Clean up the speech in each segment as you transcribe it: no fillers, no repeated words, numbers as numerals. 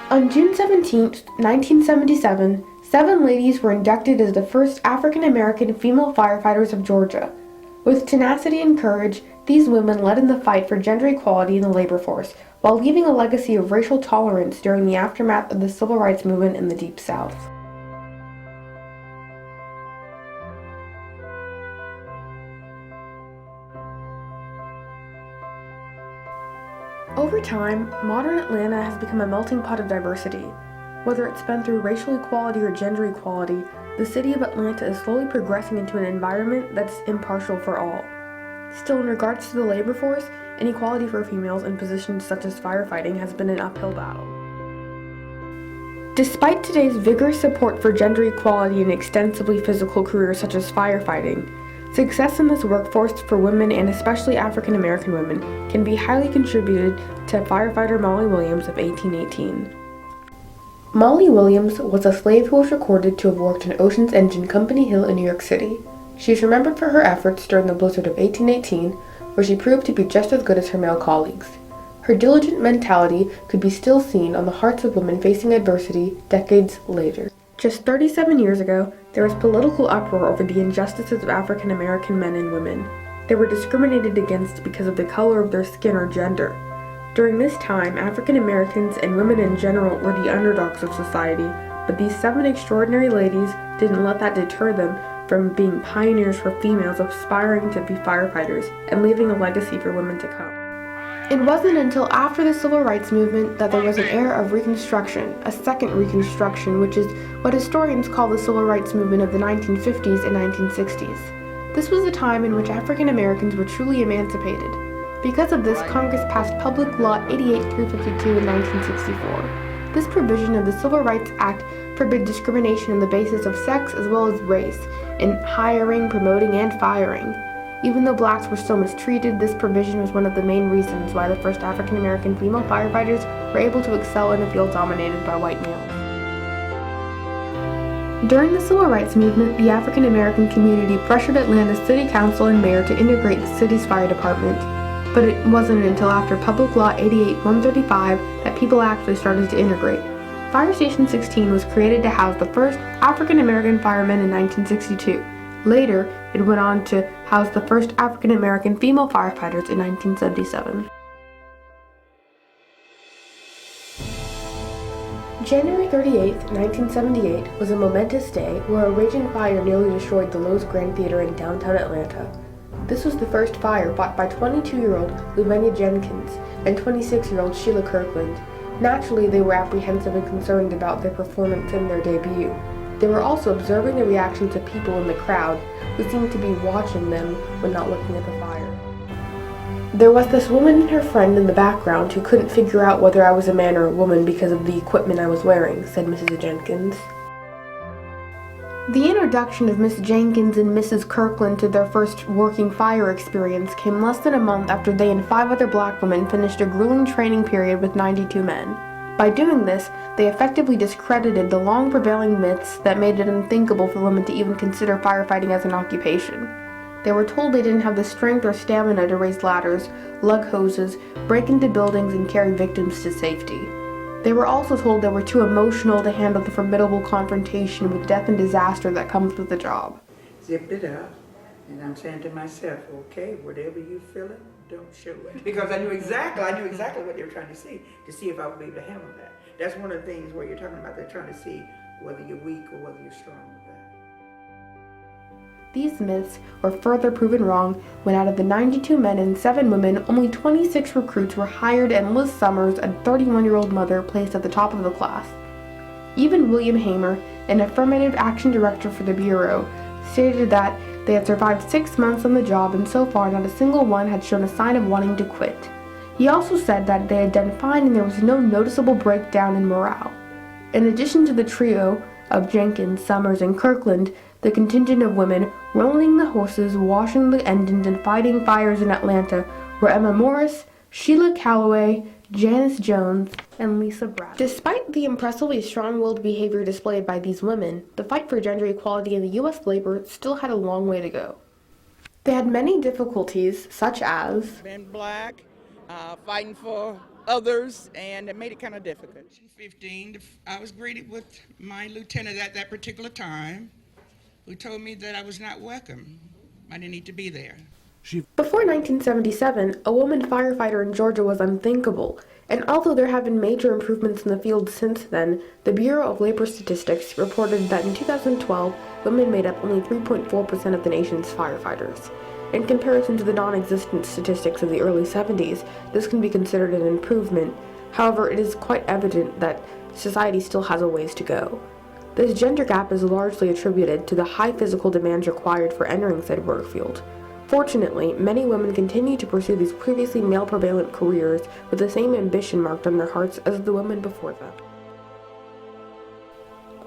On June 17, 1977, 7 ladies were inducted as the first African American female firefighters of Georgia. With tenacity and courage, these women led in the fight for gender equality in the labor force, while leaving a legacy of racial tolerance during the aftermath of the civil rights movement in the Deep South. Over time, modern Atlanta has become a melting pot of diversity. Whether it's been through racial equality or gender equality, the city of Atlanta is slowly progressing into an environment that's impartial for all. Still, in regards to the labor force, inequality for females in positions such as firefighting has been an uphill battle. Despite today's vigorous support for gender equality in extensively physical careers such as firefighting, success in this workforce for women and especially African American women can be highly contributed to firefighter Molly Williams of 1818. Molly Williams was a slave who was recorded to have worked in Ocean's Engine Company Hill in New York City. She is remembered for her efforts during the blizzard of 1818, where she proved to be just as good as her male colleagues. Her diligent mentality could be still seen on the hearts of women facing adversity decades later. Just 37 years ago, there was political uproar over the injustices of African American men and women. They were discriminated against because of the color of their skin or gender. During this time, African Americans and women in general were the underdogs of society, but these 7 extraordinary ladies didn't let that deter them from being pioneers for females aspiring to be firefighters and leaving a legacy for women to come. It wasn't until after the Civil Rights Movement that there was an era of Reconstruction, a second Reconstruction, which is what historians call the Civil Rights Movement of the 1950s and 1960s. This was a time in which African Americans were truly emancipated. Because of this, Congress passed Public Law 88-352 in 1964. This provision of the Civil Rights Act forbid discrimination on the basis of sex as well as race in hiring, promoting, and firing. Even though blacks were still mistreated, this provision was one of the main reasons why the first African American female firefighters were able to excel in a field dominated by white males. During the Civil Rights Movement, the African American community pressured Atlanta's city council and mayor to integrate the city's fire department. But it wasn't until after Public Law 88-135 that people actually started to integrate. Fire Station 16 was created to house the first African American firemen in 1962. Later, it went on to house the first African American female firefighters in 1977. January 38, 1978 was a momentous day where a raging fire nearly destroyed the Lowe's Grand Theater in downtown Atlanta. This was the first fire fought by 22-year-old Luvenia Jenkins and 26-year-old Sheila Kirkland. Naturally, they were apprehensive and concerned about their performance in their debut. They were also observing the reactions of people in the crowd who seemed to be watching them when not looking at the fire. There was this woman and her friend in the background who couldn't figure out whether I was a man or a woman because of the equipment I was wearing, said Mrs. Jenkins. The introduction of Miss Jenkins and Mrs. Kirkland to their first working fire experience came less than a month after they and 5 other black women finished a grueling training period with 92 men. By doing this, they effectively discredited the long prevailing myths that made it unthinkable for women to even consider firefighting as an occupation. They were told they didn't have the strength or stamina to raise ladders, lug hoses, break into buildings, and carry victims to safety. They were also told they were too emotional to handle the formidable confrontation with death and disaster that comes with the job. Zipped it up, and I'm saying to myself, okay, whatever you feeling, don't show it. Because I knew exactly what they were trying to see if I would be able to handle that. That's one of the things where you're talking about they're trying to see whether you're weak or whether you're strong with that. These myths were further proven wrong when out of the 92 men and 7 women, only 26 recruits were hired and Liz Summers, a 31-year-old mother, placed at the top of the class. Even William Hamer, an affirmative action director for the Bureau, stated that they had survived 6 months on the job and so far not a single one had shown a sign of wanting to quit. He also said that they had done fine and there was no noticeable breakdown in morale. In addition to the trio of Jenkins, Summers, and Kirkland, the contingent of women rolling the horses, washing the engines, and fighting fires in Atlanta were Emma Morris, Sheila Calloway, Janice Jones, and Lisa Bradley. Despite the impressively strong-willed behavior displayed by these women, the fight for gender equality in the U.S. labor still had a long way to go. They had many difficulties, such as been black, fighting for others, and it made it kind of difficult. 15, I was greeted with my lieutenant at that particular time, who told me that I was not welcome. I didn't need to be there. Before 1977, a woman firefighter in Georgia was unthinkable, and although there have been major improvements in the field since then, the Bureau of Labor Statistics reported that in 2012, women made up only 3.4% of the nation's firefighters. In comparison to the non-existent statistics of the early 70s, this can be considered an improvement. However, it is quite evident that society still has a ways to go. This gender gap is largely attributed to the high physical demands required for entering said work field. Fortunately, many women continue to pursue these previously male-prevalent careers with the same ambition marked on their hearts as the women before them.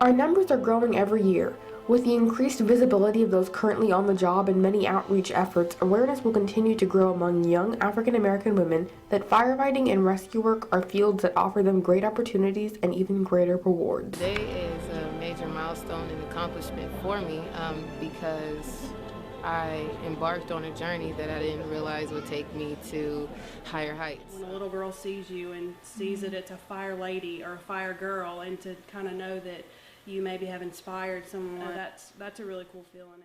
Our numbers are growing every year. With the increased visibility of those currently on the job and many outreach efforts, awareness will continue to grow among young African American women that firefighting and rescue work are fields that offer them great opportunities and even greater rewards. Today is a major milestone and accomplishment for me because I embarked on a journey that I didn't realize would take me to higher heights. When a little girl sees you and sees that it's a fire lady or a fire girl, and to kind of know that you maybe have inspired someone, that's a really cool feeling.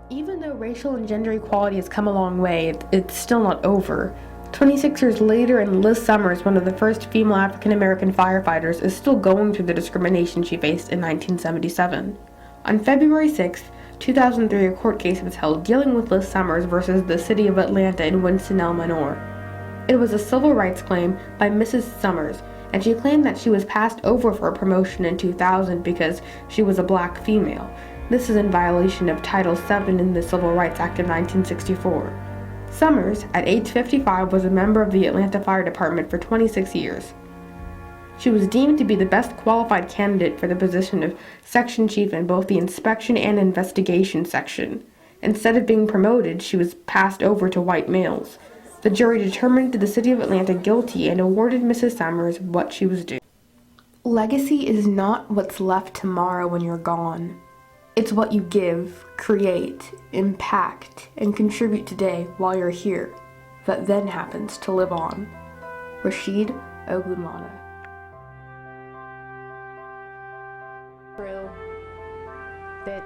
Even though racial and gender equality has come a long way, it's still not over. 26 years later, and Liz Summers, one of the first female African American firefighters, is still going through the discrimination she faced in 1977. On February 6, 2003, a court case was held dealing with Liz Summers versus the City of Atlanta in Winston-Salem. It was a civil rights claim by Mrs. Summers, and she claimed that she was passed over for a promotion in 2000 because she was a black female. This is in violation of Title VII in the Civil Rights Act of 1964. Summers, at age 55, was a member of the Atlanta Fire Department for 26 years. She was deemed to be the best qualified candidate for the position of section chief in both the inspection and investigation section. Instead of being promoted, she was passed over to white males. The jury determined the City of Atlanta guilty and awarded Mrs. Summers what she was due. Legacy is not what's left tomorrow when you're gone. It's what you give, create, impact, and contribute today while you're here that then happens to live on. Rashid Ogunlana. True that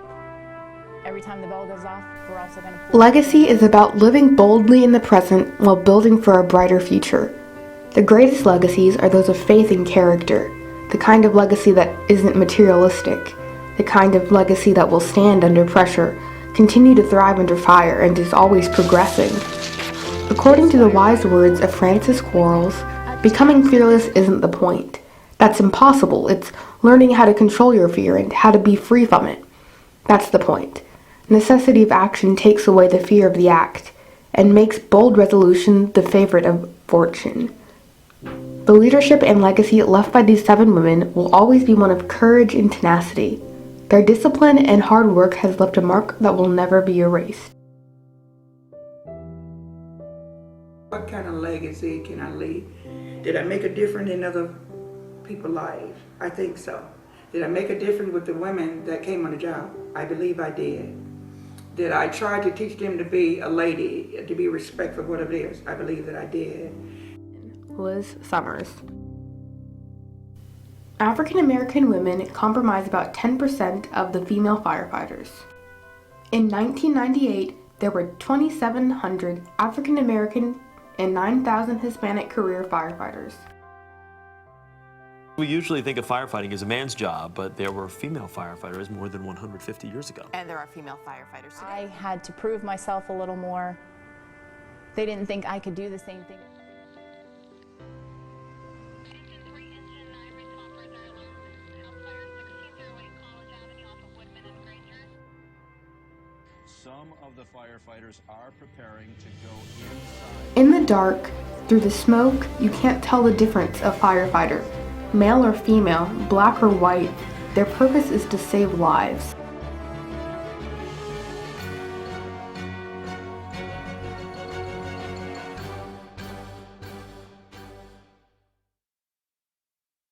every time the bell goes off, we're also going to... Legacy is about living boldly in the present while building for a brighter future. The greatest legacies are those of faith and character, the kind of legacy that isn't materialistic, the kind of legacy that will stand under pressure, continue to thrive under fire, and is always progressing. According to the wise words of Francis Quarles, becoming fearless isn't the point. That's impossible. It's learning how to control your fear and how to be free from it. That's the point. Necessity of action takes away the fear of the act and makes bold resolution the favorite of fortune. The leadership and legacy left by these 7 women will always be one of courage and tenacity. Their discipline and hard work has left a mark that will never be erased. What kind of legacy can I leave? Did I make a difference in other people's lives? I think so. Did I make a difference with the women that came on the job? I believe I did. Did I try to teach them to be a lady, to be respectful of what it is? I believe that I did. Liz Summers. African American women comprise about 10% of the female firefighters. In 1998, there were 2,700 African American and 9,000 Hispanic career firefighters. We usually think of firefighting as a man's job, but there were female firefighters more than 150 years ago. And there are female firefighters today. I had to prove myself a little more. They didn't think I could do the same thing. Some of the firefighters are preparing to go inside. In the dark, through the smoke, you can't tell the difference of firefighter. Male or female, black or white, their purpose is to save lives.